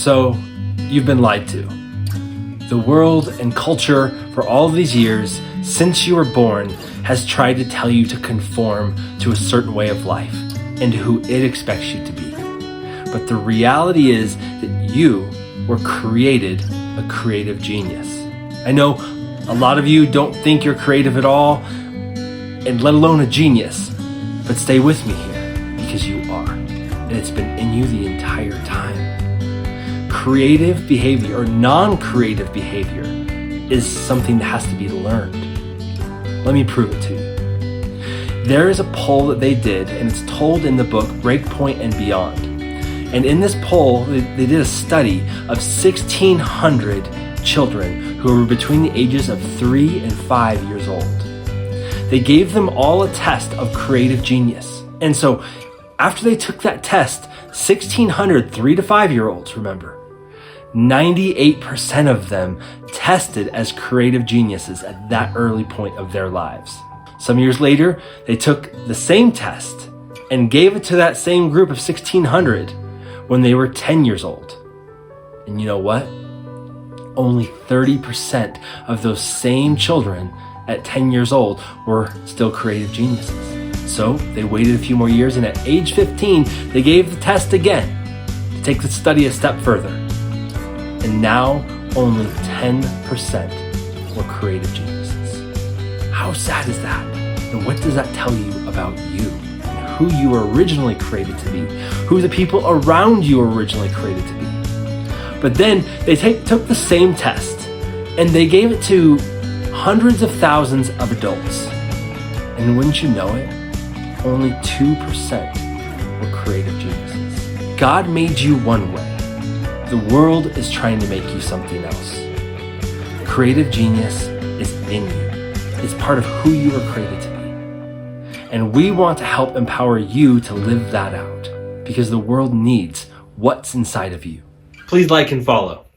So, you've been lied to. The world and culture for all of these years, since you were born, has tried to tell you to conform to a certain way of life and who it expects you to be. But the reality is that you were created a creative genius. I know a lot of you don't think you're creative at all, and let alone a genius, but stay with me here because you are, and it's been in you the entire time. Creative behavior or non-creative behavior is something that has to be learned. Let me prove it to you. There is a poll that they did, and it's told in the book Breakpoint and Beyond. And in this poll, they did a study of 1,600 children who were between the ages of 3 and 5 years old. They gave them all a test of creative genius. And so after they took that test, 1,600 3 to 5 year olds, remember, 98% of them tested as creative geniuses at that early point of their lives. Some years later, they took the same test and gave it to that same group of 1,600 when they were 10 years old. And you know what? Only 30% of those same children at 10 years old were still creative geniuses. So they waited a few more years, and at age 15, they gave the test again to take the study a step further. And now only 10% were creative geniuses. How sad is that? And what does that tell you about you? Who you were originally created to be, who the people around you were originally created to be. But then they took the same test and they gave it to hundreds of thousands of adults. And wouldn't you know it, only 2% were creative geniuses. God made you one way. The world is trying to make you something else. Creative genius is in you. It's part of who you were created to be. And we want to help empower you to live that out because the world needs what's inside of you. Please like and follow.